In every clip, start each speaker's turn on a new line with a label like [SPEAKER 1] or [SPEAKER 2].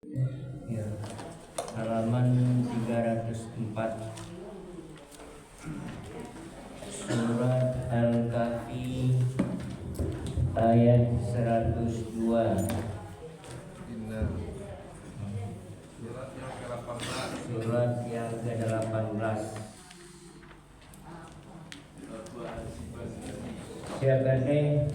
[SPEAKER 1] Ya, halaman 304 Surat Al-Kahfi ayat 102. Surat yang ke-18. Siapa nih?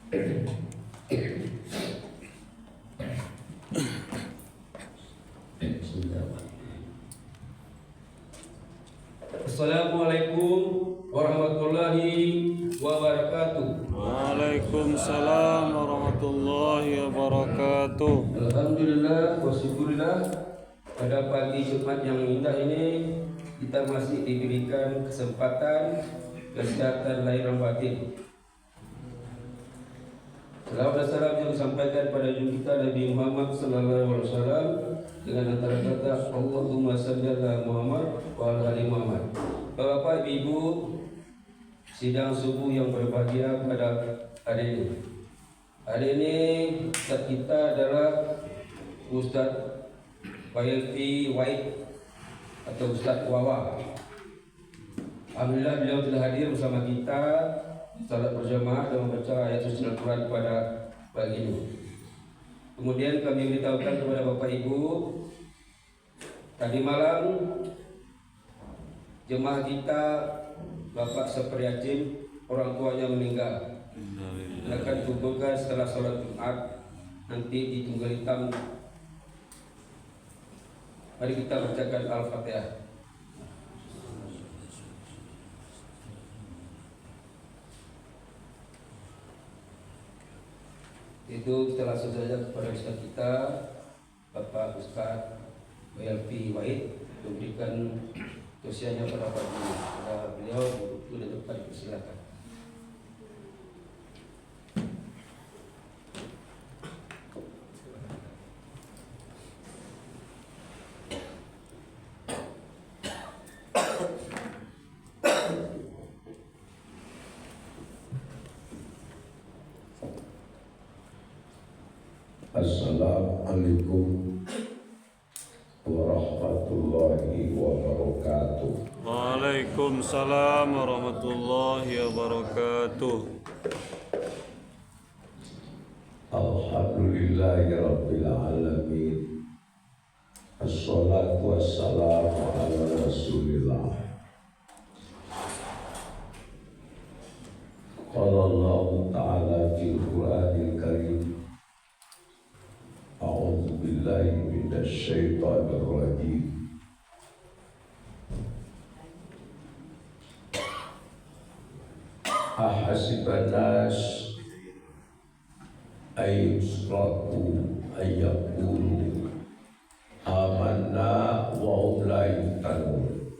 [SPEAKER 2] Assalamualaikum warahmatullahi wabarakatuh.
[SPEAKER 3] Waalaikumsalam warahmatullahi wabarakatuh.
[SPEAKER 2] Alhamdulillah wa syukurillah, pada pagi Jumat yang indah ini kita masih diberikan kesempatan kesehatan lahir dan batin. Salam dan salam yang disampaikan pada junjungan kita Nabi Muhammad sallallahu alaihi wasallam dengan antara kata Allahumma shalli ala Muhammad wa ala ali Muhammad. Bapak Ibu, sidang subuh yang berbahagia pada hari ini. Hari ini Ustaz kita adalah Ustaz Bayelfi Wahid atau Ustaz Wawa. Alhamdulillah beliau telah hadir bersama kita salat berjamaah dan membaca ayat suci Al-Quran pada pagi ini. Kemudian kami beritahukan kepada Bapak Ibu, tadi malam jemaah kita Bapak Supriyatin orang tuanya meninggal. Akan dikuburkan setelah sholat Jumat nanti di Tunggal Hitam. Mari kita bacakan Al-Fatihah. Itu kita langsung saja kepada Ustaz kita Bapak Ustaz Bayelfi Wahid memberikan tausiahnya pada pagi ini. Beliau sudah dapat dipersilakan.
[SPEAKER 4] Assalamualaikum warahmatullahi wabarakatuh.
[SPEAKER 3] Waalaikumsalam warahmatullahi wabarakatuh.
[SPEAKER 4] Alhamdulillahi rabbil alamin. Assalatu wassalamu ala rasulillah. Qala Allah ta'ala fil Qur'anil Karim, A'udzu billahi minasy syaithanir rajim. Ahasiban nas ayyusraku ayyaqulu amanna wa hum la yuftanun.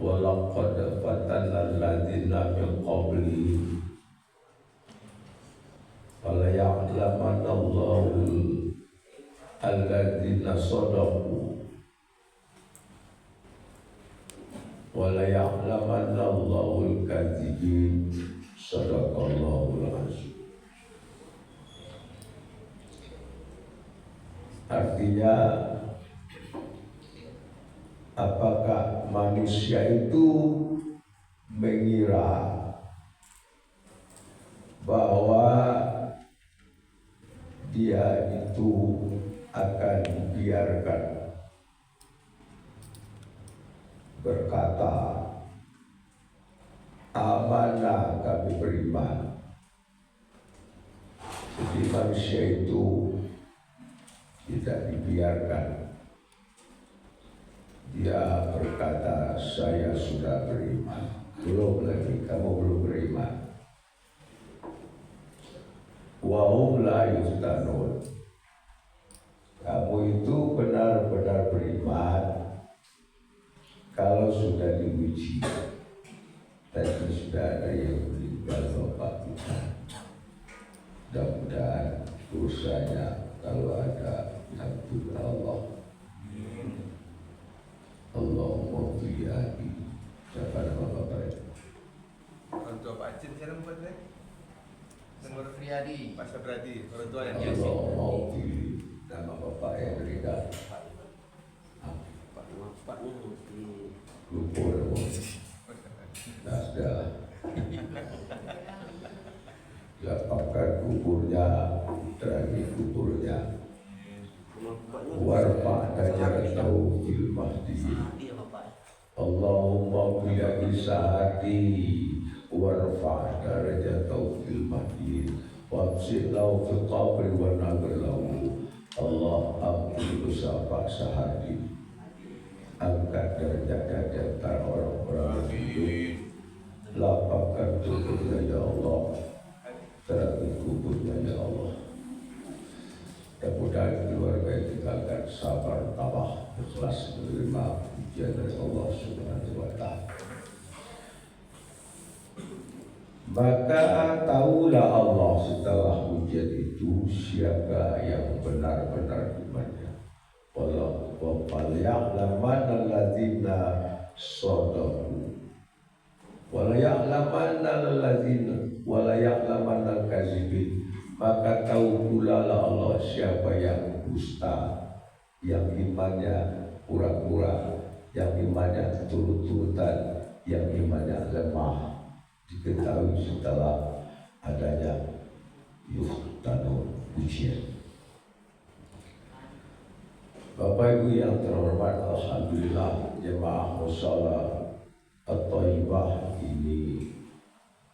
[SPEAKER 4] Wa laqad fatanna alladziina min qablihim fala ya'lamanna Allahu alladziina shadaqu wa la ya'lamanna Allahu al-kadzibin. Shadaqallahul azim. Artinya, apakah manusia itu mengira bahwa dia itu akan dibiarkan berkata, amanah kami beriman. Jadi manusia itu tidak dibiarkan. Dia berkata, saya sudah beriman. Belum lagi, kamu belum beriman. Wa hum la yuftanun. Kamu itu benar-benar beriman kalau sudah diuji. Tadi sudah ada yang meninggal Bapak kita. Mudah-mudahan urusanya kalau ada takdir Allah. Allahumma fiyadi. Siapa nama Bapak itu?
[SPEAKER 5] Orang tua Pak Cin siapa buat saya? Semur Friadi, Pak Sabradi, orang tua yang biasa.
[SPEAKER 4] Allahumma fiyadi. Nama Bapak yang meninggal. Lupa nah, sudah. Lapangkan kuburnya, terangi kuburnya. Warfa darajatahu fil mahdi. Allahumma billahi sa'ati wa warfa' darajatahu fil mahdi wabsid lahu fil qabri wa nabir lahu Allah ampuni dosa Pak Sahadi, angkat derajat di antara orang-orang hidup, lapangkan tubuhnya ya Allah, terangi kuburnya ya Allah. Mudah-mudahan keluarga yang tinggalkan sabar, tabah, ikhlas menerima ujian dari Allah Subhanahu wa Ta'ala. Maka tahulah Allah setelah ujian itu siapa yang benar-benar imannya. Wallahu ya'lamanna alladzina shadaqu wa la ya'lamanna alladzina wa la ya'lamanna al-kadzibin. Maka tahu pula Allah siapa yang dusta, yang imannya pura-pura, yang imannya turut-turutan, yang imannya lemah. Diketahui setelah adanya yuftanu ujian. Bapak Ibu yang terhormat, alhamdulillah jemaah mushola at-thayyibah ini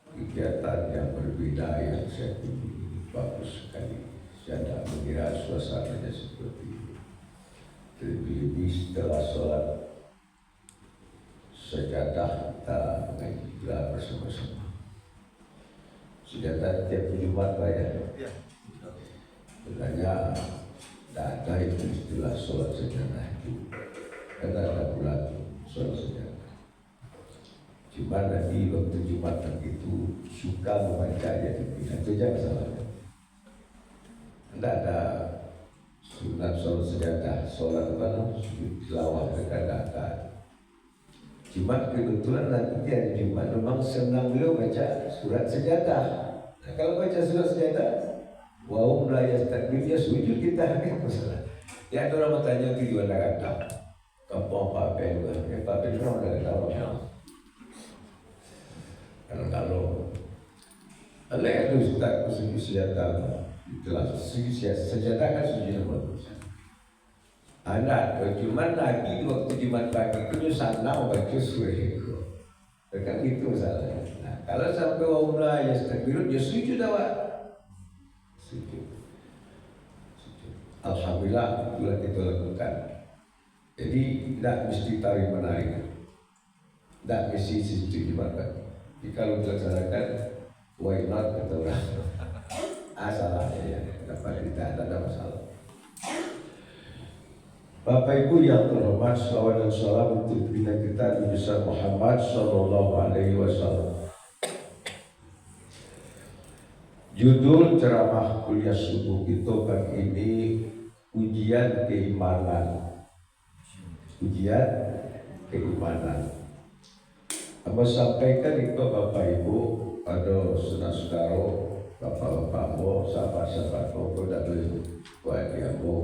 [SPEAKER 4] kegiatan yang berbeda yang saya kunjungi. Bagus sekali. Saya tidak mengira suasananya seperti ini. Terlebih-lebih setelah sholat sajadah kita mengaji bersama-sama. Sajadah tiap Jumat Pak ya. Sebenarnya tidak ada itu istilah sholat sajadah itu. Karena ada pula sholat sajadah. Cuma nanti waktu Jumat itu suka membaca ayat itu jangan salah. Tidak ada sunat sholat sejadah, sholat sujud tilawah mereka tidak ada. Cuma kebetulan nanti hari Jumat memang senang beliau baca surat sejadah. Nah, kalau baca surat sejadah, wahum la yastakbir, ya sujud kita kan masalah. Ya ada orang bertanya itu juga tidak ada. Kampung Pak Ben, Pak Ben orang tidak tahu. Kalau Allah itu Ustaz sujud sejadah. Itulah sejadah kan sujud bagus. Anak cuma lagi waktu Jumat pagi itu sana baca surah itu. Kan gitu masalahnya. Nah, kalau sampai umrah ya takbirut ya sujud awak. Sujud. Alhamdulillah itulah kita lakukan. Jadi tidak mesti tarik menarik. Tidak mesti sujud Jumat pagi. Jadi kalau dilaksanakan why not kata orang. Asalnya ya, dapat tidak ada masalah. Bapak Ibu yang terhormat, salawat dan salam untuk bina kita Nabi besar Muhammad Sallallahu Alaihi Wasallam. Judul ceramah kuliah subuh kita pagi ini ujian keimanan. Ujian keimanan. Apa sampaikan itu Bapak Ibu, ada saudara-saudara, bapak-bapakmu, sahabat-sahabatmu, tidak boleh buat diamu,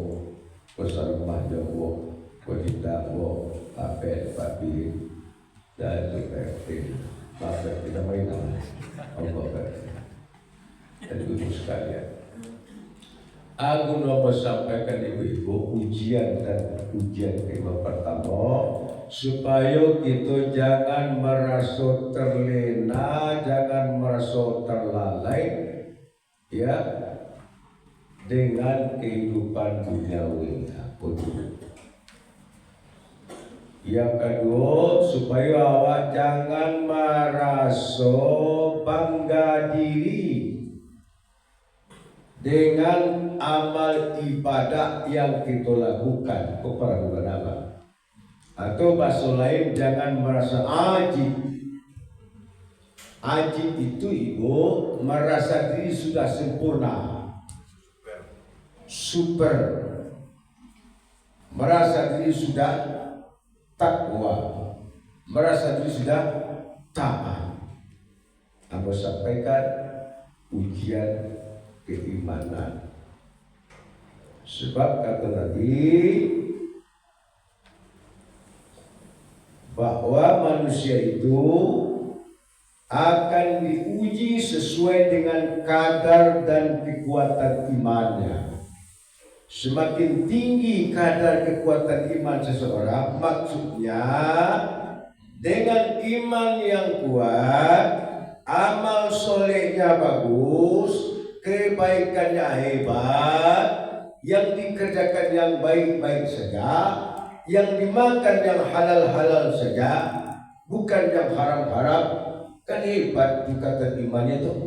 [SPEAKER 4] besar rumah jauh, berhidapmu, papi, dan berpikir, maka tidak main Allah berkata. Dan ibu sekalian, aku mau sampaikan ibu-ibu ujian keimanan pertama, supaya kita jangan merasa terlena, jangan merasa terlalai, ya, dengan kehidupan duniawi. Yang kedua, supaya awak jangan merasa bangga diri dengan amal ibadah yang kita lakukan kepada Allah. Atau bahasa lain, jangan merasa ajib. Ajib itu ibu merasa diri sudah sempurna, super, merasa diri sudah takwa, merasa diri sudah taat. Aku sampaikan ujian keimanan. Sebab kata Nabi bahwa manusia itu akan diuji sesuai dengan kadar dan kekuatan imannya. Semakin tinggi kadar kekuatan iman seseorang, maksudnya dengan iman yang kuat prestasinya bagus, kebaikannya hebat, yang dikerjakan yang baik-baik saja, yang dimakan yang halal-halal saja, bukan yang haram-haram, kan hebat tingkatan imannya tuh.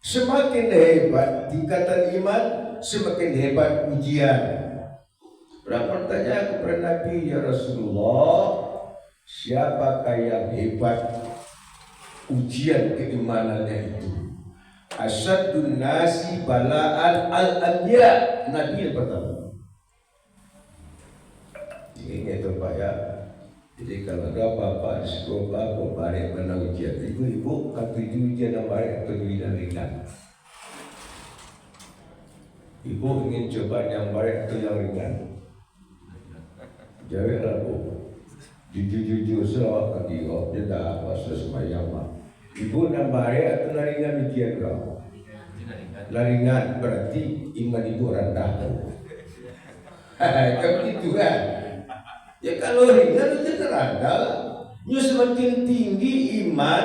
[SPEAKER 4] Semakin hebat tingkatan iman, semakin hebat ujian. Orang bertanya kepada Nabi, ya Rasulullah, siapakah yang hebat ujian keimanannya itu? Asyadun nasi bala'an al-anbiya, Nabi yang pertama. Ini itu Pak ya. Jadi kalau ada apa-apa di sekolah, balik mana ujian. Ibu-ibu kan tuju ujian yang baik atau ujian ringan. Ibu ingin coba yang baik atau yang ringan. Jawablah Bu. Jujur-jujur selawat kaki kau. Dia dah puasa sembahyang mah. Ibu yang baik atau yang ringan ujian kau? Ringan berarti iman ibu rendah. Kan gitu kan? Ya kalau ringan itu rendah. Ya semakin tinggi iman,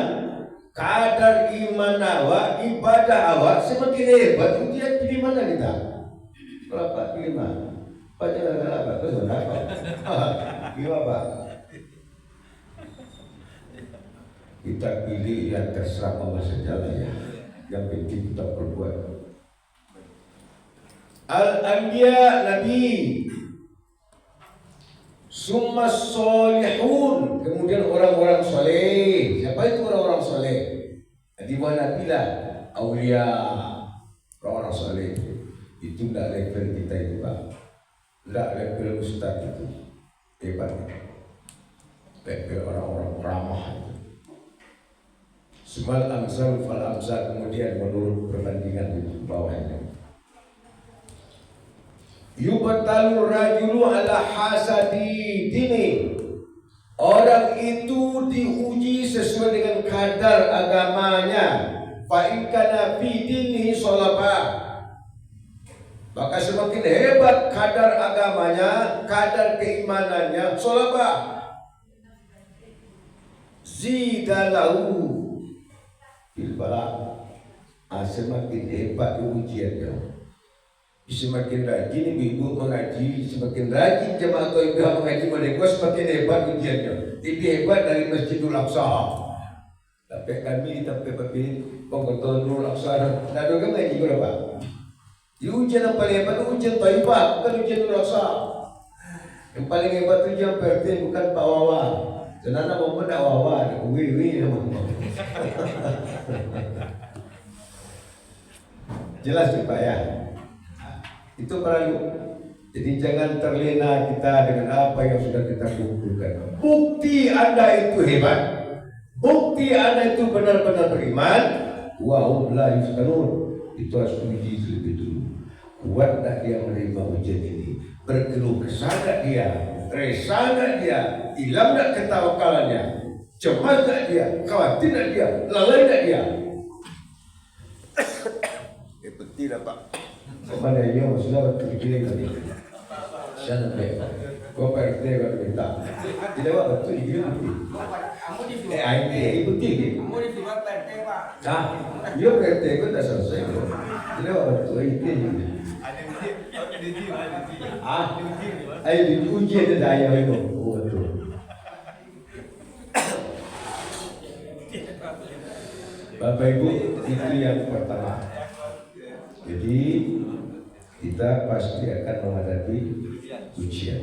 [SPEAKER 4] kadar iman awak, ibadah awak semakin hebat. Ujian pilih mana kita? Berapa pilih mana? Pak jangan apa? Terus berapa? Gimana Pak? Kita pilih yang terserah Allah saja lah ya. Yang penting kita perbuat. Al-Anbiya Nabi, summa solihun, kemudian orang-orang soleh. Siapa itu orang-orang soleh? Di mana Nabi lah Aulia, orang-orang soleh. Itu tidak level kita itu Pak. Tidak level ustaz itu. Hebat. Level orang-orang ramah itu. Semal amsal fal amsal, kemudian menurut perbandingan itu bawahnya. Yubatalur rajulu ala hasadi dini. Orang itu diuji sesuai dengan kadar agamanya. Fa in kana fi dinihi sholaba. Maka semakin hebat kadar agamanya, kadar keimanannya, sholaba. Zidalahu bilbala. Semakin hebat ujiannya. Semakin rajin ibu mengaji, semakin rajin jemaah atau ibu mengaji mereka, semakin hebat ujiannya. Lebih hebat dari Masjidul Aqsa. Tapi kami tapi pengetahuan Aqsa, tidak ada mengaji berapa? Di ujian yang paling hebat ujian Taibah, bukan ujian Aqsa. Yang paling hebat ujian PRT, bukan Pak Wawa. Senana mau mendak Wawa, wih nama. Jelas Pak ya. Itu perlu. Jadi jangan terlena kita dengan apa yang sudah kita kumpulkan. Bukti Anda itu hebat, bukti Anda itu benar-benar beriman. Wahum la yuskanun. Itu harus uji lebih dulu. Kuat tak dia menerima ujian ini? Berkeluh kesah tak dia? Resah tak dia? Hilang tak ketawakalannya? Cemas tak dia? Khawatir tak dia? Lalai tak dia? Betul lah Pak. Kepada yang sudah terpilih tadi, saya nampak. Kau PRT kau minta. Tidak apa betul ini betul. Ini betul ni.
[SPEAKER 5] Kamu di luar PRT Pak.
[SPEAKER 4] Nah, dia PRT kau dah selesai. Tidak apa betul ini.
[SPEAKER 5] Ada uji.
[SPEAKER 4] Ayo diuji ada daya itu. Oh betul. Bapak Ibu, itu yang pertama. Jadi kita pasti akan menghadapi ujian.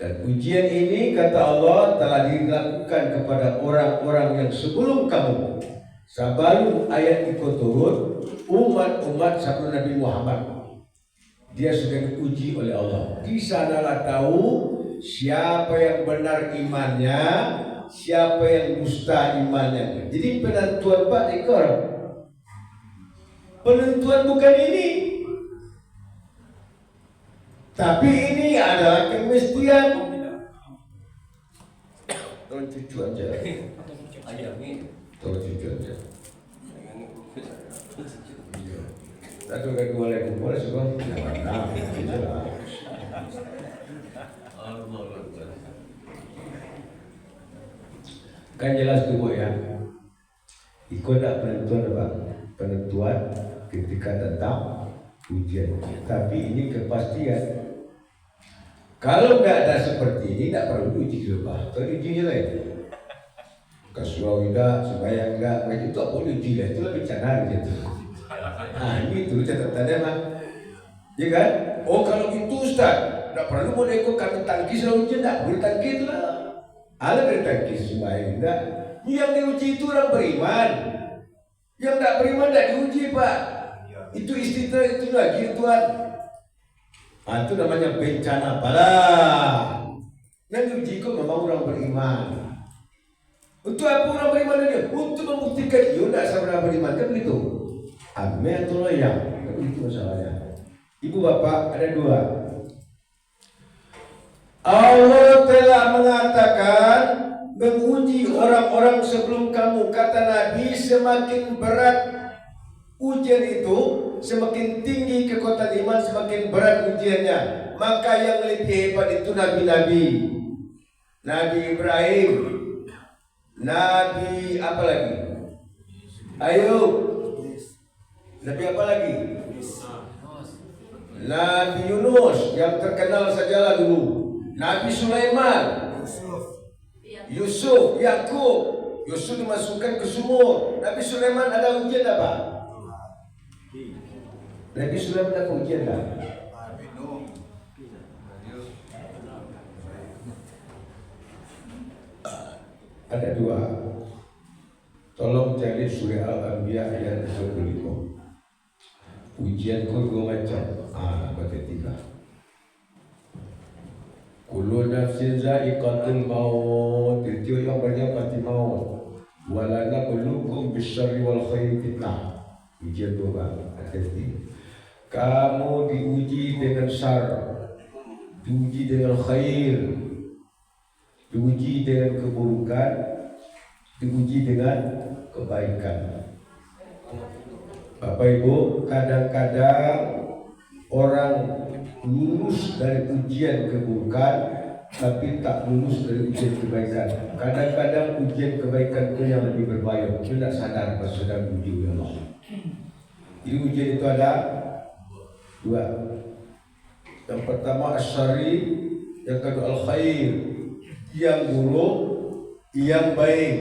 [SPEAKER 4] Dan ujian ini kata Allah telah dilakukan kepada orang-orang yang sebelum kamu. Sebelum ayat itu turun, umat-umat sebelum Nabi Muhammad, dia sudah diuji oleh Allah. Di sanalah tahu siapa yang benar imannya, siapa yang dusta imannya. Jadi penentuan Pak Ekor, penentuan bukan ini. Tapi ini adalah kemestian. Tolong cucu aja. Tolong cucu aja. Satu kali boleh kumpul semua. Kan jelas tuh Bu ya. Ikut tak penentuan Pak. penentuan ketika datang ujian. Tapi ini kepastian. Kalau nggak ada seperti ini, nggak perlu uji coba. Kalau ujinya lain. Kasual enggak, sembahyang enggak, itu tak boleh uji lah. Itulah bencana gitu. Nah ini itu catatannya mah, ya kan? Oh kalau itu Ustaz, nggak perlu mau ikut kami tangkis lah ujian, nggak boleh tangkis lah. Ada dari tangkis sembahyang enggak? Yang diuji itu orang beriman. Yang nggak beriman nggak diuji Pak. Itu istilah itu lagi Tuhan. Itu namanya bencana bala. Yang diuji itu memang orang beriman. Untuk apa orang beriman dia? Untuk membuktikan dia tidak sama beriman kan begitu. Amin atau loyang? Itu masalahnya. Ibu bapak ada dua. Allah telah mengatakan menguji orang-orang sebelum kamu. Kata Nabi, semakin berat ujian itu, semakin tinggi kekuatan iman, semakin berat ujiannya. Maka yang lebih hebat itu nabi-nabi. Nabi Ibrahim, Nabi apa lagi? Ayo, Nabi apa lagi? Nabi Yunus yang terkenal sajalah dulu. Nabi Sulaiman, Yusuf, Yakub. Yusuf dimasukkan ke sumur. Nabi Sulaiman ada ujian apa? Nabi Sulaiman ada ujian tak? Ada dua. Tolong cari surah Al-Anbiya ayat 25. Ujian kau dua macam. Baca tiga. Kullu nafsin za'iqatul maut. Itu yang banyak pasti maut. Wala nabluukum bisyarri wal khairi fitnah. Ujian dua. Kamu diuji dengan syar, diuji dengan khair, diuji dengan keburukan, diuji dengan kebaikan. Bapak Ibu, kadang-kadang orang lulus dari ujian keburukan tapi tak lulus dari ujian kebaikan. Kadang-kadang ujian kebaikan itu yang lebih berbahaya. Kita tidak sadar pas sedang diuji oleh Allah. Jadi ujian itu ada dua. Yang pertama asyari, yang kedua al-khair. Yang buruk, yang baik.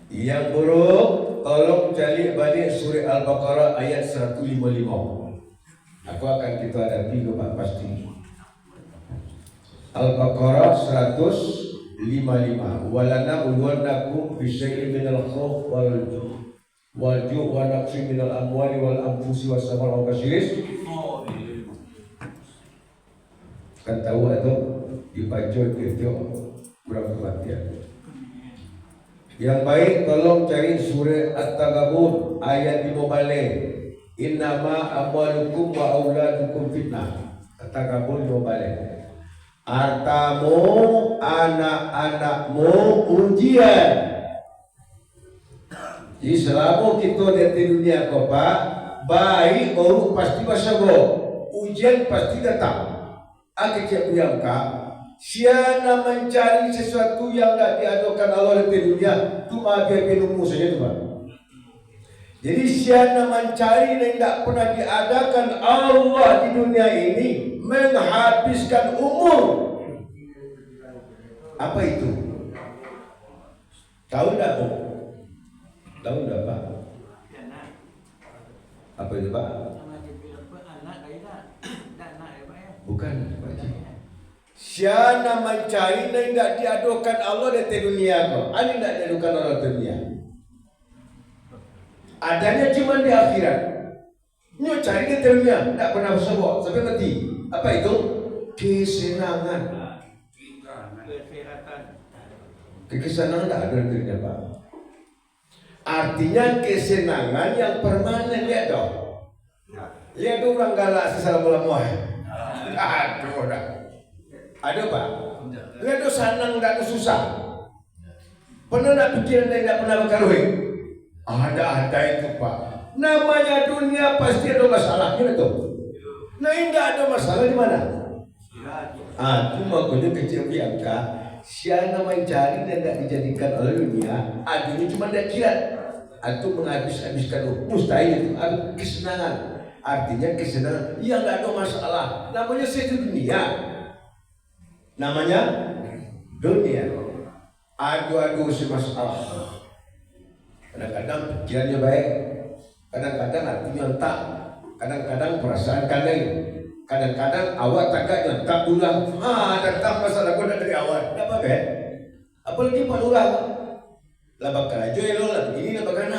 [SPEAKER 4] Yang buruk, tolong cari balik surah Al-Baqarah ayat 155. Aku akan kita hadapi Pak pasti. Al-Baqarah 155. Walana ulwanakum bisyai'in minal khauf wal ju' wa naqsi minal amwali wal anfusi was samar wa basyiris. Kan tahu atau dibaca itu kurang perhatian. Yang baik tolong cari surah At-Taghabun ayat 5 balik. Innama amwalukum wa auladukum fitnah. At-Taghabun 5 balik. Hartamu, anak-anakmu ujian. Jadi selama kita di dunia kau Pak, baik buruk pasti masuk. Ujian pasti datang. Akhirnya yang siapa mencari sesuatu yang tidak diadukan Allah di dunia, itu biar minummu saja tu Pak. Jadi siapa mencari yang tidak pernah diadakan Allah di dunia ini, menghabiskan umur. Apa itu? Tahu tidak Bu? Tahu tidak Pak? Apa itu Pak? Bukan Pak Haji. Siapa mencari yang tidak diadukan Allah di dunia kau? Ini tidak diadukan Allah di dunia. Adanya cuma di akhirat. Nyo cari di dunia, tidak pernah sebut sampai mati. Apa itu? Kesenangan. Kesenangan tidak ada di dunia Pak. Artinya kesenangan yang permanen. Lihat dong. Lihat orang galak assalamualaikum. Aduh dah. Ada Pak? Lihat dong senang dan susah. Pernah nak pikiran dan tidak pernah berkarui? Ada itu Pak. Namanya dunia pasti ada masalahnya itu. Nah ini tidak ada masalah di mana? Itu makanya kecil biangka. Siapa mencari dan tidak dijadikan oleh dunia, adunya cuma tidak kira. antum menghabiskan mustahil itu kesenangan. Artinya kesenangan yang nggak ada masalah. Namanya dunia. Namanya dunia. Adu masalah. Kadang-kadang pikirannya baik, kadang-kadang hatinya tak, kadang-kadang perasaan kadang, kadang-kadang awak tak nyentak ulang. Tentang masalah kau dari awal. Apa be? Apalagi Pak Lurah. Lah bakal aja lo lah begini lah bakal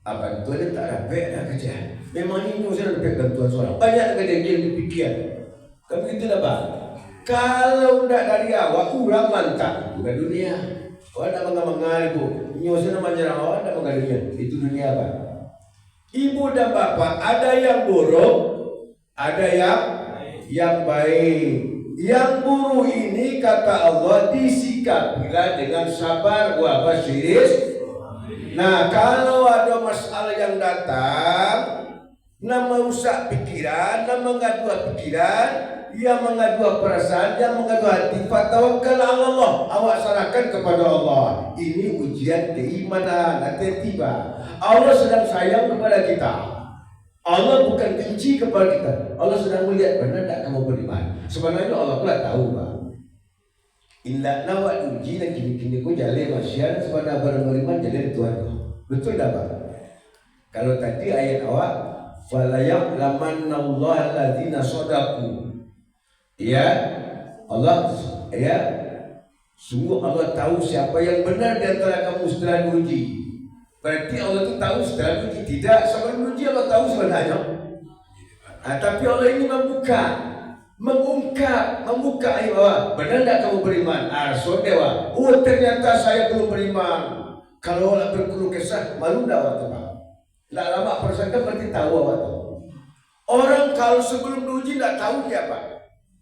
[SPEAKER 4] apa itu dia tak dapat dah kerja. Memang ini saya dapat bantuan seorang. Banyak kejadian yang dipikir. Tapi itu dah bang. Kalau tidak dari awak kurang mantap bukan dunia. Kau nak mengal ibu. Nyusun namanya awak nak mengal dunia. Itu dunia apa? Ibu dan bapak ada yang buruk, ada yang baik. Yang buruk ini kata Allah disikapilah dengan sabar wa basyiris. Nah, kalau ada masalah yang datang, nak merusak pikiran, nak mengadu pikiran, yang mengadu perasaan, yang mengadu hati, fatawakkal ala Allah. Awak serahkan kepada Allah. Ini ujian keimanan. Nanti tiba. Allah sedang sayang kepada kita. Allah bukan benci kepada kita. Allah sedang melihat benar tak kamu beriman. Sebenarnya Allah pula tahu bang. Indah nawat uji dan kini ku jalin masyarakat sepada beriman jalin Tuhan. Betul tak bang? Kalau tadi ayat awak falayam lamanallahu alladzina shadaku. Ya Allah ya sungguh Allah tahu siapa yang benar di antara kamu setelah diuji. Berarti Allah itu tahu setelah diuji. Tidak sebelum diuji Allah tahu sebenarnya. Tapi Allah ini membuka ayat bahwa benar tak kamu beriman? Dewa. Ternyata saya belum beriman. Kalau Allah berkeluh kesah, malu tak waktu bang? Tak lama persangka berarti tahu waktu. Orang kalau sebelum diuji tak tahu dia apa.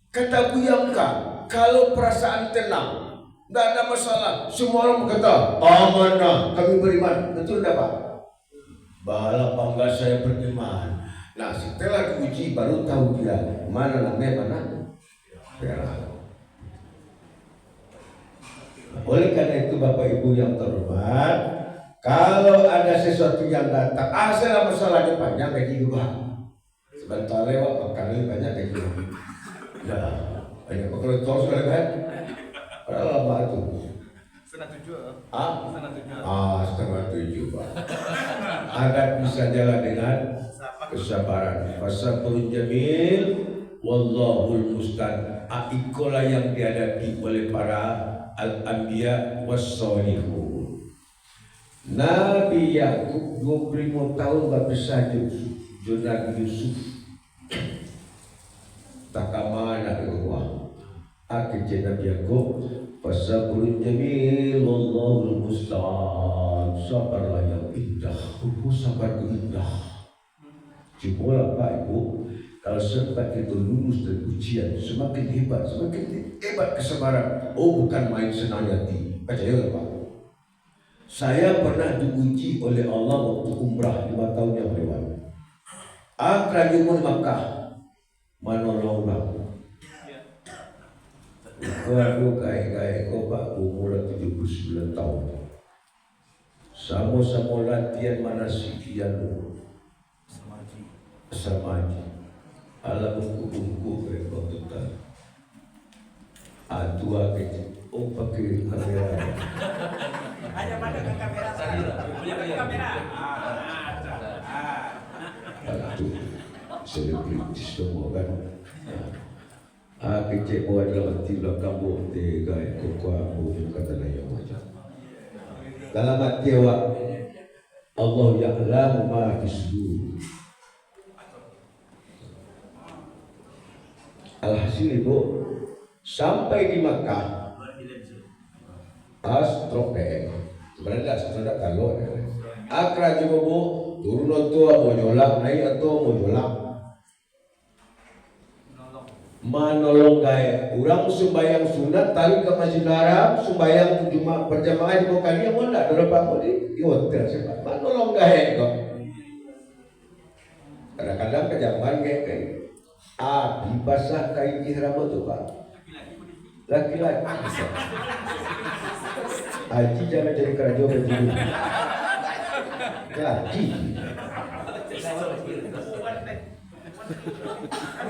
[SPEAKER 4] Kata Buyamka, kalau perasaan tenang, tak ada masalah. Semua orang berkata, amanah, kami beriman. Betul tak Pak? Bala bangga saya beriman. Nah setelah diuji baru tahu dia mana namanya mana perak. Oleh karena itu Bapak Ibu yang terhormat, kalau ada sesuatu yang datang, asal masalahnya panjang kayak gitu bang. Sebentar lewat kali banyak kayak gitu. Nah, banyak kalau tahu sudah kan? Padahal lama itu.
[SPEAKER 5] Setengah 7.
[SPEAKER 4] Setengah 7 Pak. Agar bisa jalan dengan kesabaran. Fasabrun jamil, wallahul musta'an. Ikolah yang dihadapi oleh para al-anbiya was-solihun. Nabi Yakub 25 tahun berpisah dengan Yusuf. Tak mana Allah. Akhirnya Nabi Yakub fasabrun jamil, wallahul musta'an. Sabarlah yang indah. Sabar indah. Cuma Pak Ibu, kalau sempat itu lulus dari ujian, semakin hebat kesabaran. Bukan main senang hati. Percayalah Pak. Saya pernah diuji oleh Allah waktu umrah 5 tahun yang lewat. Akrajumul Makkah, manolonglah. Waduh gaya kau Pak, umur 79 tahun. Sama-sama latihan manasikian samaji ala bungku waktu tadi dua kecil pakai kamera
[SPEAKER 6] hanya pada kamera kamera
[SPEAKER 4] itu selebritis semua kan kecil buat dalam tiba kamu tiga kekuat kata lain macam dalam hati awak Allah ya'lamu ma fisdur. Alhasil Ibu sampai di Makkah astrope sebenarnya sudah kalau akra juga Bu turun atau mau nyolak naik atau mau nyolak manolong gaya orang sembahyang sunat tarik ke Masjid Haram sembahyang Jumat berjamaah di kali yang mana ada Pak di hotel sebab manolong gaya kok kadang-kadang kejaman kayak Abi basah kain ihram itu Pak. Laki-laki. Haji jangan jadi kerajo begini. Gaji.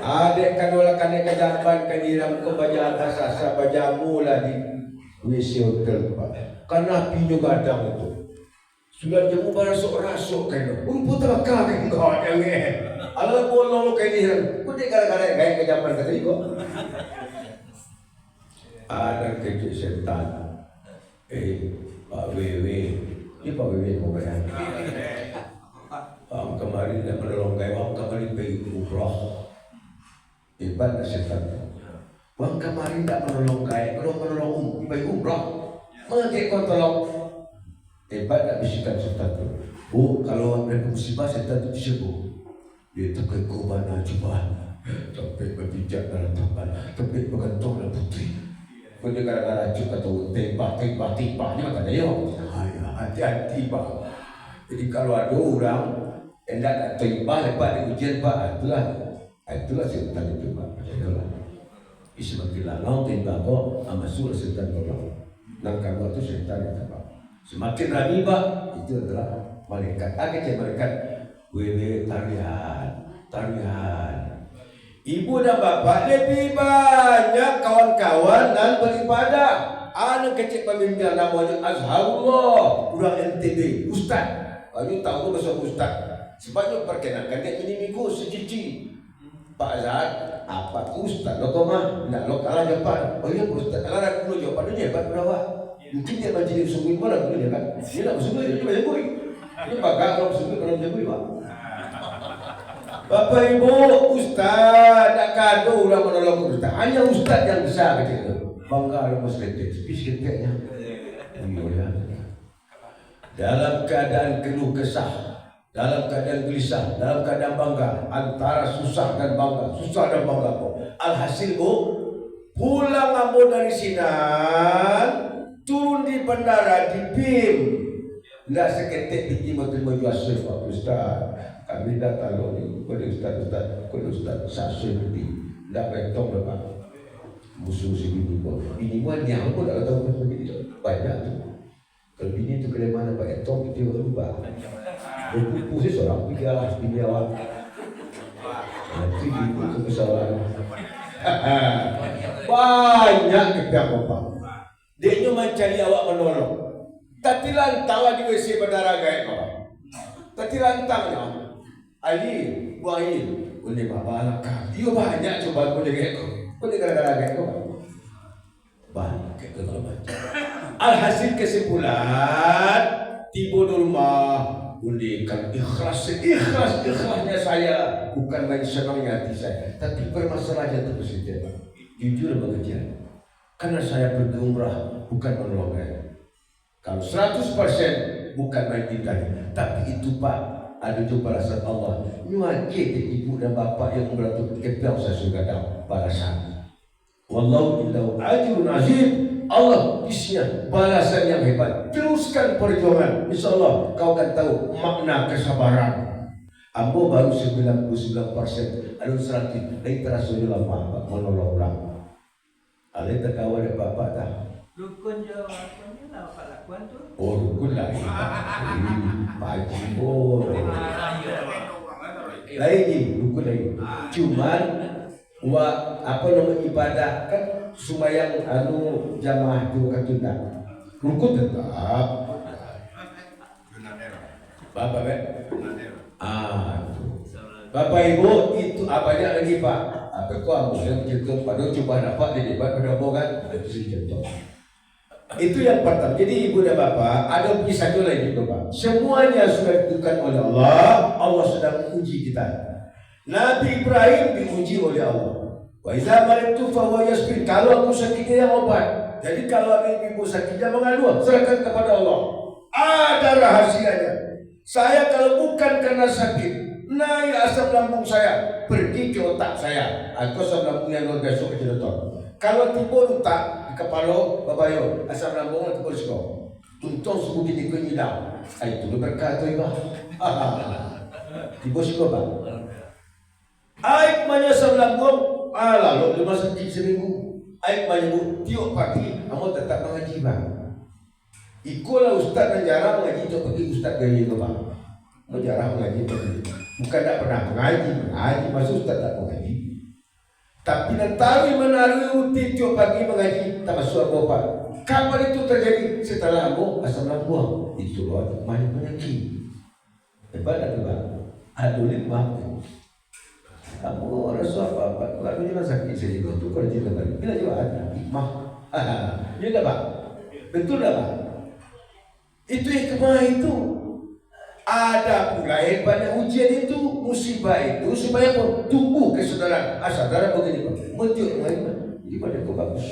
[SPEAKER 4] Adek kanola kane kajamban kanyiram ko baja kasasa baja mula di WC hotel Pak. Karena pinyo gadang itu. Sudah jamu barasok-rasok kayo. Umput ka kayo ko jange. Ala bolong kayo niran. Kundi gara-gara gaya kajamban kata ko. Ada kerja setan. Pak WW. Ini Pak WW mau bayar. Kemarin dia menolong gaya, kemarin pergi umroh. Hebat setan. Bang kemarin tak menolong gaya, kalau menolong pergi umroh, mengajak kau tolong. Hebat tak bisikan setan tu. Bu, kalau ada musibah setan tu disebut. Dia tak kau mana coba. Sampai berpijak dalam tempat, sampai bergantung dalam putri. Kau dia gara-gara cuk atau tembak, ni kata dia. Hati-hati Pak. Jadi kalau ada orang hendak nak tembak lepas dia ujian Pak, itulah setan itu Pak. Itulah. Semakin lama tembak kau, masuk setan tolong. Dan kamu itu setan itu Pak. Semakin rabi Pak, itu adalah malaikat. Agak malaikat. Wewe tarian. Ibu dan bapak lebih banyak kawan-kawan dan beribadah. Anak kecil pemimpin namanya Azharullah, orang NTB, Ustaz. Kamu tahu tu bahasa Ustaz. Sebabnya perkenalkan dia ini minggu sejici. Pak Azhar, apa Ustaz? Lo kau mah, nak lo kalah jawapan. Oh iya Ustaz, kalau nak dulu jawapan dia hebat berapa? Mungkin dia menjadi sungguh mana dulu dia kan? Dia nak bersungguh, dia banyak bui. Dia bagai kalau bersungguh kalau dia bui Pak. Bapak Ibu, Ustaz nak kado orang menolong Ustaz. Hanya Ustaz yang bisa kata itu. Bangga lepas letek, sepis-sepiknya. Dalam keadaan keluh kesah, dalam keadaan gelisah, dalam keadaan bangga, antara susah dan bangga, alhasil bu, pulang ambo dari Sinan, turun di bandara di BIM, tidak seketik di Timur Yasir Pak Ustaz. Kami datang ni, kepada Ustaz Sasir di, tidak betong lepas. Musuh si bini pun. Bini pun yang pun tak tahu macam ni. Banyak tu. Kalau bini tu kena mana Pak Etong, dia berubah. Berpupu si seorang, pergi alas bini awak. Nanti bini tu kesalahan. Banyak kita bapak. Dia ni mencari awak menolong. Tapi lantang di WC bandara gaya kau. Tapi lantangnya. Ali, buahin. Boleh bapak anak dia banyak coba boleh gaya kau. Boleh gara-gara gaya kau. Banyak kita kalau macam. Alhasil kesimpulan tiba di rumah boleh kan ikhlasnya saya bukan main senangnya hati saya, tapi permasalahannya itu presiden jujur mengejar karena saya pergi umrah bukan menolong saya. Kalau 100% bukan main tindanya, tapi itu Pak ada juga balasan Allah. Nyuaki ibu dan bapak yang umrah itu kepel saya sudah dapat balasan. Wallahu illahu ajrun azim. Allah isinya balasan yang hebat. Teruskan perjuangan, insyaallah kau akan tahu makna kesabaran. Ambo baru 99%, ada 100 dari terasa lama menolong orang. Ada terkawan ada bapak tak?
[SPEAKER 6] Rukun jawabannya lah Pak Lakuan tu.
[SPEAKER 4] Oh rukun lah. Pakcik oh. Lagi rukun lagi. Cuman apa nama ibadah kan sembahyang jamaah tu kan tidak rukun tetap bapak bapak ibu itu apanya lagi Pak apa kau yang cerita pada coba dapat di debat pada kan itu yang pertama. Jadi ibu dan bapak ada kisah lain juga Pak, semuanya sudah ditentukan oleh Allah. Allah sedang uji kita. Nabi Ibrahim diuji oleh Allah. Wa iza maritu fa huwa yashfin. Kalau aku sakitnya yang obat. Jadi kalau ada ibu sakitnya mengadu, serahkan kepada Allah. Ada rahasianya. Saya kalau bukan karena sakit, naik asam lambung saya, pergi ke otak saya. Aku asam lambung yang luar biasa ke dokter. Kalau timbul otak di kepala, babayo, asam lambung itu bersiko. Untung sebut ini kau hilang. Itu berkata ibah. Timbul siko Pak. Aib menyasam lambung, lalu 5 sakit seminggu. Aib menyebut tiap pagi, kamu tetap mengaji Bang. Ikulah ustaz dan jarang mengaji, itu pergi ustaz gaya itu Bang. Jarang mengaji pergi. Bukan tak pernah mengaji masuk Ustaz tak mengaji. Tapi nanti menaruh tiap pagi mengaji tak masuk apa. Kapan itu terjadi? Setelah aku asam lambung itu loh banyak penyakit. Hebat tak Bang? Adulik mampu. Kamu rasa apa? Kalau juga sakit saya juga tu kalau cerita balik. Bila juga ada hikmah. Ya tak Bang? Betul tak Bang? Itu hikmah itu. Ada pula hebatnya ujian itu, musibah itu supaya tumbuh kesadaran. Saudara begini Pak, betul Muhammad. Jadi pada kau bagus.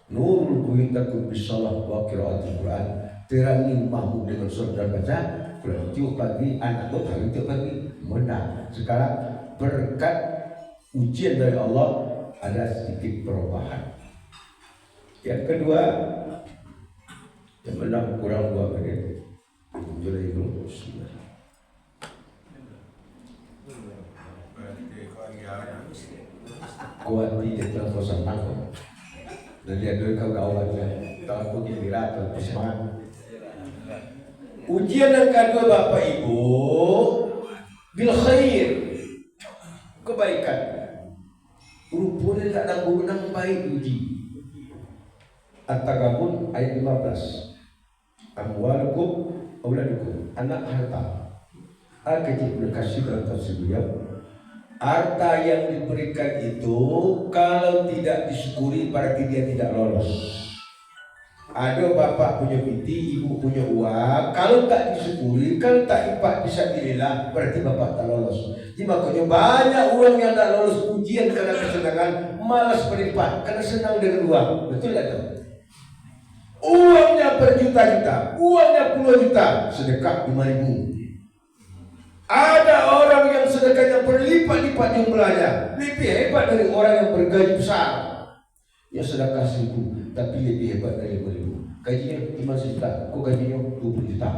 [SPEAKER 4] Nurul buhitakum bisalah wa qiraatul Quran. Terangi mahmud dengan saudara baca. Kalau tiup pagi anak tu hari tiup pagi menang. Sekarang berkat ujian dari Allah ada sedikit perubahan. Yang kedua, yang menang kurang 2 menit. Jadi itu kuat di dalam kosan tangkap dan dia dulu kau kawannya kalau aku dikira atau semangat. Ujian yang kedua Bapak Ibu bil khair, kebaikan. Rupanya tak nanggung baik uji. At-Taghabun ayat 15. Amwalukum auladukum, anak harta. Kecil berkasih dalam tafsir beliau. Harta yang diberikan itu kalau tidak disyukuri berarti dia tidak lolos. Ada bapak punya binti, ibu punya uang, kalau tak disyukuri, kalau tak infak bisa dililah, berarti bapak tak lolos. Jadi makanya banyak orang yang tak lolos ujian karena kesenangan, malas berinfak karena senang dengan uang. Betul tak? Uangnya berjuta-juta, uangnya puluhan juta, sedekah 5.000. Ada orang yang sedekahnya berlipat-lipat jumlahnya, lebih hebat dari orang yang bergaji besar. Ya sedekah 1.000, tapi lebih hebat dari 5.000. Gajinya cuma 1 juta, kok gajinya 20 juta.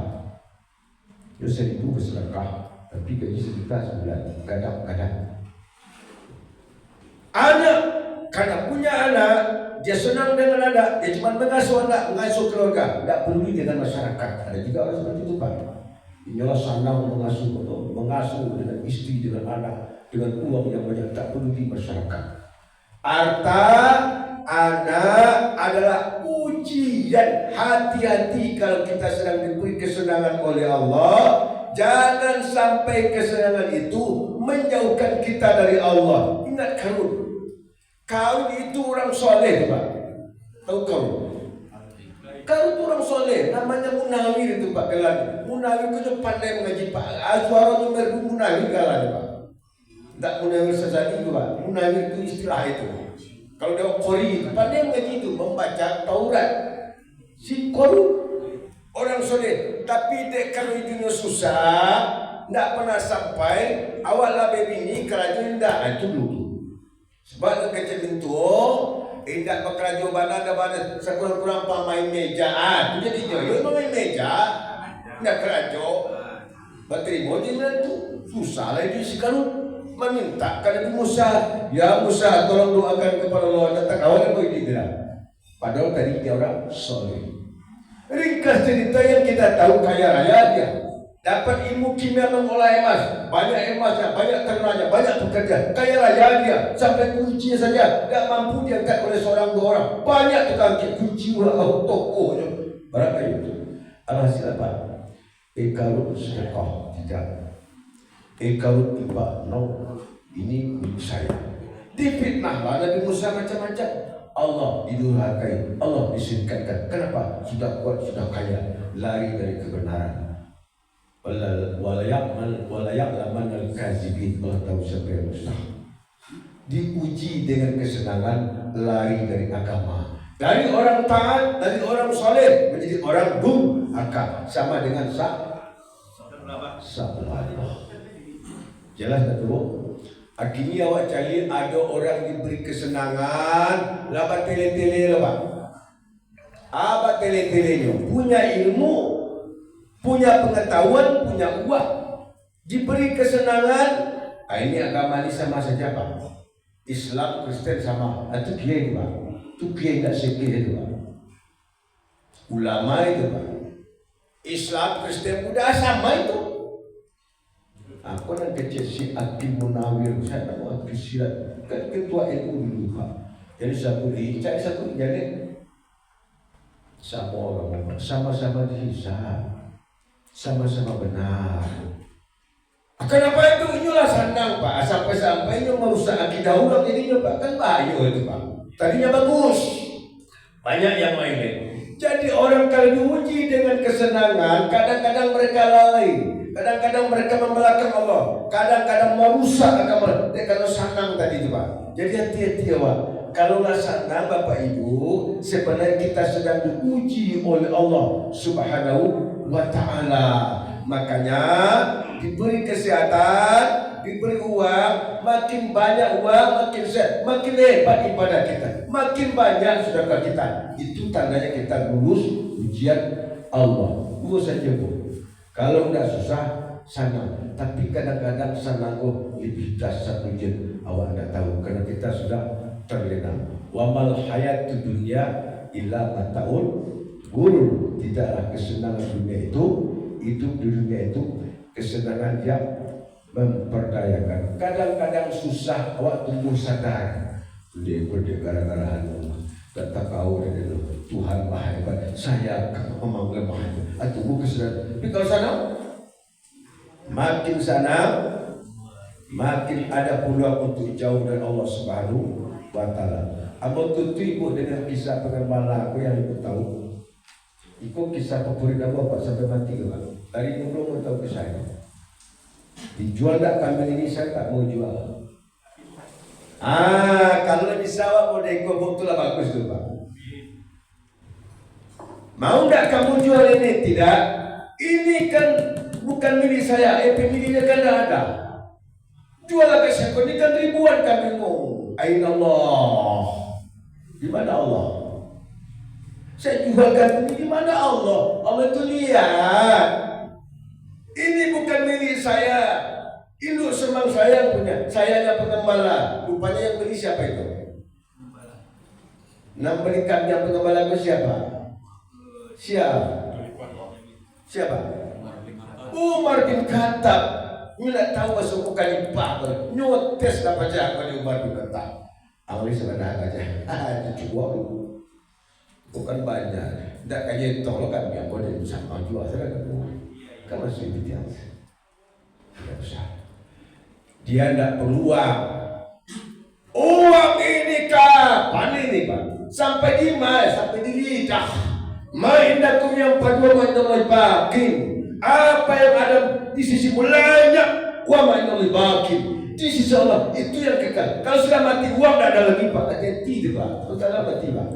[SPEAKER 4] Ya 1.000 bersedekah, tapi gaji 1 juta sebulan, kadang-kadang. Anak, karena punya anak, dia senang dengan anak, dia cuma mengasuh anak, mengasuh keluarga, tidak peduli dengan masyarakat. Ada juga orang seperti itu Pak. Inilah senang mengasuh dengan istri, dengan anak, dengan uang yang banyak, tak peduli masyarakat. Harta anak adalah ujian. Hati-hati kalau kita sedang diberi kesenangan oleh Allah. Jangan sampai kesenangan itu menjauhkan kita dari Allah. Ingat Qarun. Qarun itu orang soleh Pak. Tahu Qarun? Qarun itu orang soleh. Namanya Munawir itu Pak. Munawir itu pandai mengaji Pak. Suaranya merdu Munawir galanya Pak. Tak Munawir saja itu Pak. Munawir itu istilah itu. Kalau dia Qori itu pandai mengaji itu, membaca Taurat. Si Qarun orang soleh, tapi dek kalau hidupnya susah, tidak pernah sampai. Awallah bebini kerajaan tidak itu dulu. Sebab kecil itu, tidak berkerajaan mana ada mana sekurang-kurang pemain meja. Itu jadi joyo pemain meja, tidak kerajaan. Berterima dia itu susah lah itu si Qarun. Meminta kepada Musa, ya Musa tolong doakan kepada Allah dan kawan boleh digerak. Padahal tadi dia orang soleh. Ringkas cerita yang kita tahu kaya raya dia. Dapat ilmu kimia mengolah emas, banyak emasnya, banyak ternaknya, banyak pekerja. Kaya raya dia, sampai kuncinya saja tidak mampu diangkat oleh seorang 2 orang. Banyak tukang kunci ulang tokohnya. Berapa itu? Alhasil apa? Qarun sedekah tidak. Qarun tiba, no, ini milik saya. Difitnahlah Nabi Musa macam-macam. Allah didurhakai, Allah disingkatkan. Kenapa? Sudah kuat, sudah kaya, lari dari kebenaran. Walaya'laman al-kazibin. Allah tahu siapa yang dusta. Diuji dengan kesenangan, lari dari agama. Dari orang taat, dari orang soleh menjadi orang durhaka, sama dengan sabar. Jelas tak tu? Akhirnya awak cari ada orang diberi kesenangan, labat tele-tele lah. Apa tele-telenya? Punya ilmu, punya pengetahuan, punya uang, diberi kesenangan. Ini agama ini sama saja Pak. Islam, Kristen sama. Itu kiai Pak. Itu kiai tak sekir itu Pak. Ulama itu Pak. Islam, Kristen, Buddha sama itu. Aku nak kecil si Aki Munawir, saya tak mau Aki Silat, kan ketua NU dulu Pak. Jadi satu cari satu jadi sama orang, sama-sama dihisab, sama-sama benar. Kenapa itu inilah senang Pak, sampai-sampainya merusak akidah orang jadinya Pak, kan bahaya itu Pak. Tadinya bagus, banyak yang mainin. Jadi orang kalau diuji dengan kesenangan, kadang-kadang mereka lalai, kadang-kadang mereka membelakang Allah, kadang-kadang merusak agama. Kalau senang tadi itu Pak. Jadi hati-hati ya Pak. Kalaulah senang Bapak Ibu, sebenarnya kita sedang diuji oleh Allah Subhanahu wa Ta'ala. Makanya diberi kesehatan, diberi uang, makin banyak uang, makin sehat, makin hebat ibadah kita, makin banyak sedekah kita. Itu tandanya kita lulus ujian Allah. Lulus saja Bu. Kalau udah susah, senang. Tapi kadang-kadang senang lebih dahsyat ujian. Awak tidak tahu karena kita sudah terlena. Wa mal hayatud dunya illa mataul ghurur. Tidaklah kesenangan dunia itu, hidup di dunia itu kesenangan yang memperdayakan. Kadang-kadang susah awak tumbuh sadar. Dia gara-gara tak tahu itu Tuhan Maha Hebat. Saya memanggil Maha Hebat. Tumbuh kesenangan. Tapi kalau sana makin sana makin ada peluang untuk jauh dari Allah Subhanahu wa Ta'ala. Abang tutu ibu dengan kisah pengembala aku yang ibu tahu. Itu kisah favorit aku Pak sampai mati ke Pak. Dari dulu mau tahu kisahnya. Dijual tak kambing ini saya tak mau jual. Kalau di sawah mau dekor betul lah bagus tu Pak. Mau tak kamu jual ini? Tidak. Ini kan bukan milik saya. Miliknya kan dah ada. Jual ke siapa? Ini kan ribuan kambingmu. Aina Allah. Di mana Allah? Saya jualkan ini di mana Allah? Allah itu lihat. Ini bukan milik saya. Induk semang saya punya. Saya yang pengembala. Rupanya yang beli siapa itu? Nama beli kambing yang pengembala itu siapa? Siapa? Umar bin Khattab. Tidak tahu masuk bukan ibadah. Nyotes dapat jago di Umar bin Khattab. Awalnya sebenarnya aja. Cukup dulu. Bukan banyak. Tidak kayak tolong kan yang boleh sama jual saya kan. Kan masih biasa. Tidak usah. Dia tidak perlu uang. Uang ini kapan ini Pak? Sampai di mana? Sampai di lidah. Maindakum yang padua maindallahi bakin. Apa yang ada di sisi mulanya, wa maindallahi bakin. Di sisi Allah itu yang kekal. Kalau sudah mati uang tidak ada lagi Pak. Hati-hati Pak. Sudah mati Pak.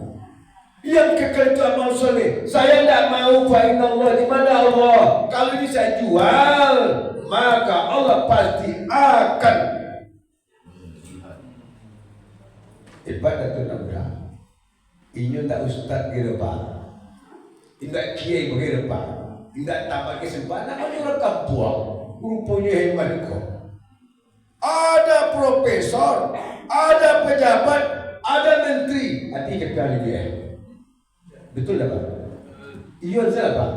[SPEAKER 4] Yang kekal itu amal soleh. Saya tidak mau fa'inna Allah. Di mana Allah? Kalau ini saya jual, maka Allah pasti akan ibadah itu nabrak. Ini tak ustaz kira Pak. Tidak kiai kira Pak. Tidak tambah kesempatan. Ada orang kampung. Rupanya hebat kok. Ada profesor, ada pejabat, ada menteri. Hati kekal dia. Betul tak Pak? Iya saya Pak.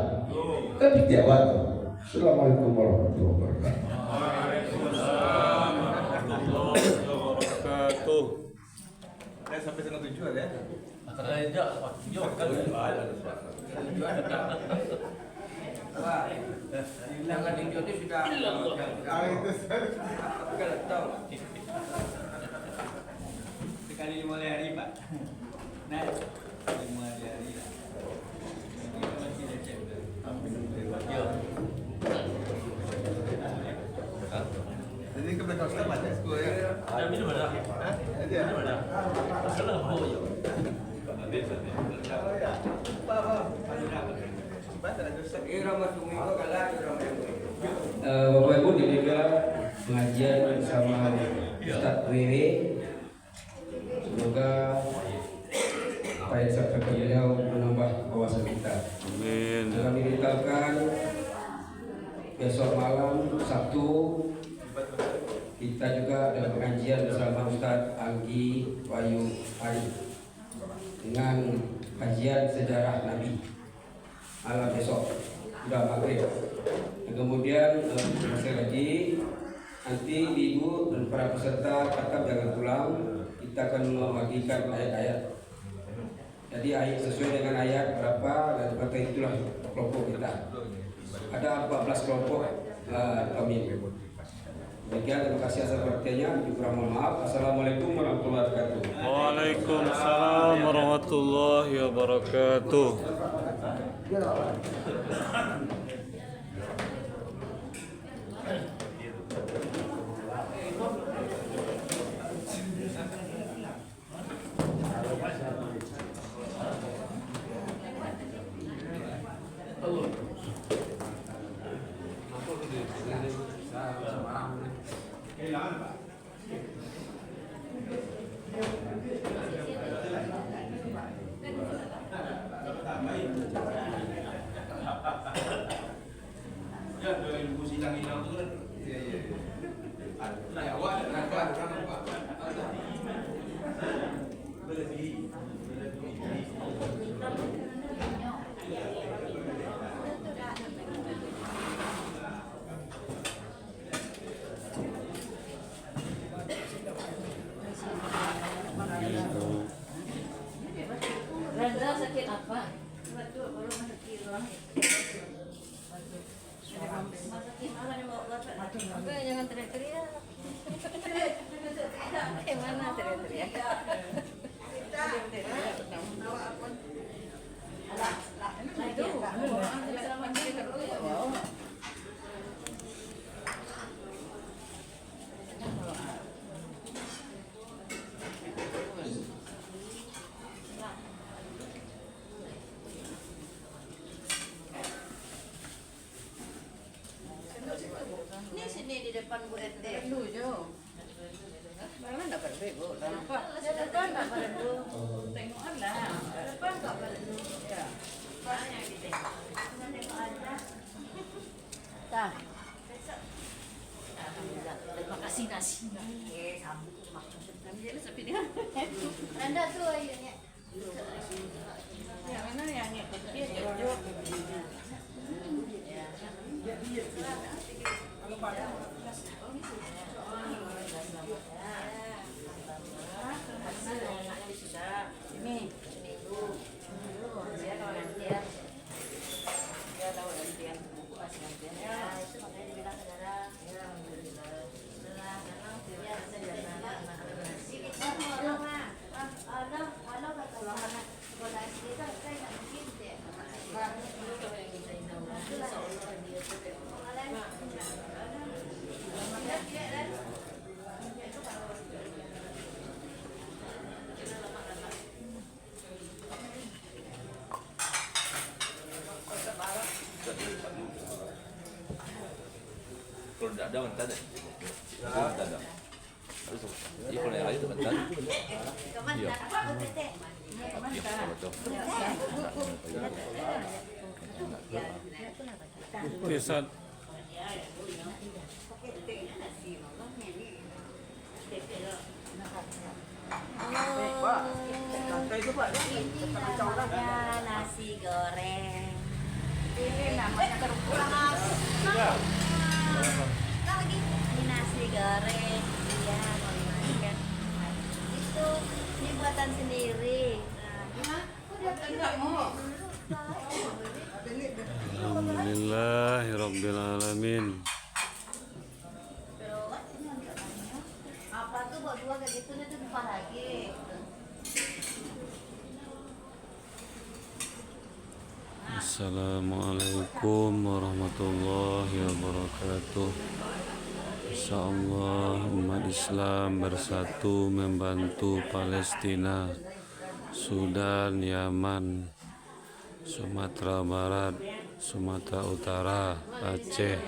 [SPEAKER 4] Tapi dia waktu. Assalamualaikum warahmatullahi wabarakatuh.
[SPEAKER 3] Waalaikumsalam warahmatullahi wabarakatuh.
[SPEAKER 5] Saya sampai sana tujuan ya.
[SPEAKER 6] Hilangan yang itu sudah. Kalau tahu. Sekali 5 hari Pak. Nah, 5 hari lah. Masih ada cek.
[SPEAKER 5] Jadi ke belakang Ustaz ada sekolah ya? Ada minum ada. Hah? Ada. Ada. Masalah apa ya?
[SPEAKER 2] Bapak Ibu dijaga pengajian bersama Ustaz Wewe. Semoga apa yang disampaikan beliau menambah wawasan kita.
[SPEAKER 3] Amin.
[SPEAKER 2] Kami dimintakan besok malam Sabtu kita juga ada pengajian bersama Ustaz Anggi Wayu Ari dengan kajian sejarah Nabi malam besok sudah maghrib. Dan kemudian masih lagi Nanti ibu dan para peserta tetap jangan pulang. Kita akan membagikan ayat-ayat. Jadi ayat sesuai dengan ayat berapa dan kata itulah kelompok kita. Ada 14 kelompok kami. Demikian, terima kasih atas perhatiannya. Kurang mohon maaf. Assalamualaikum warahmatullahi wabarakatuh.
[SPEAKER 3] Waalaikumsalam warahmatullahi wabarakatuh.
[SPEAKER 7] Randa sakit apa? Oke, jangan teriak-teriak. Gimana teriak-teriak? Ini sini di depan Bu RT. Mana enggak perlu Bu? Kenapa? Depan enggak perlu. Tengoklah. Depan enggak perlu. Ya. Banyak yang ditengok. Tengok aja. Tah. Alhamdulillah. Terima kasih nasi. Sambut makan. Jadi sepi dia. Anda tuh ayunya. Ya, mana yang dia jauh. Ini dulu. Saya kalau nanti ya. Dia tahu nanti yang buku asian ya. Itu makanya dibilang saudara. Ya, alhamdulillah. Setelah kenal dia saya anak-anak. Walau kata anak sekolah kita saya nggak mungkin deh.
[SPEAKER 8] Kalau tidak ada mentah deh. Tidak ada. Iya kalau yang lain itu mentah. Iya.
[SPEAKER 3] Bisa
[SPEAKER 7] Ini namanya nasi goreng. Ini namanya terpulang. Lagi ini nasi goreng. Iya, mau dimakan. Itu ini buatan sendiri.
[SPEAKER 3] Alhamdulillahirabbil alamin.
[SPEAKER 7] Apa tuh buat dua kayak gitu itu lupa lagi.
[SPEAKER 3] Assalamualaikum warahmatullahi wabarakatuh. Insyaallah umat Islam bersatu membantu Palestina, Sudan, Yaman, Sumatera Barat, Sumatera Utara, Aceh,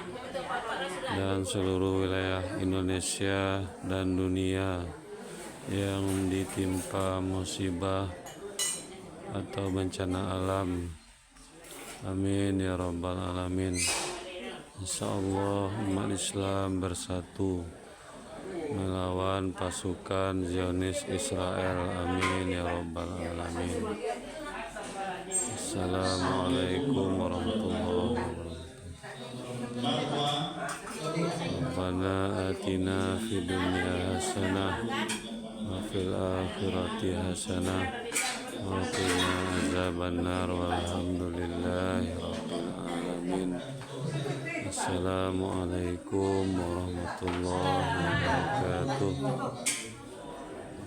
[SPEAKER 3] dan seluruh wilayah Indonesia dan dunia yang ditimpa musibah atau bencana alam. Amin ya rabbal alamin. Insyaallah umat Islam bersatu melawan pasukan Zionis Israel. Amin ya rabbal alamin. Assalamualaikum warahmatullahi wabarakatuh. Rabbana atina fid dunya hasanah wa fil akhirati hasanah wa qina azabannar walhamdulillahi rabbil alamin. Assalamualaikum warahmatullahi wabarakatuh.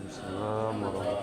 [SPEAKER 3] Assalamualaikum.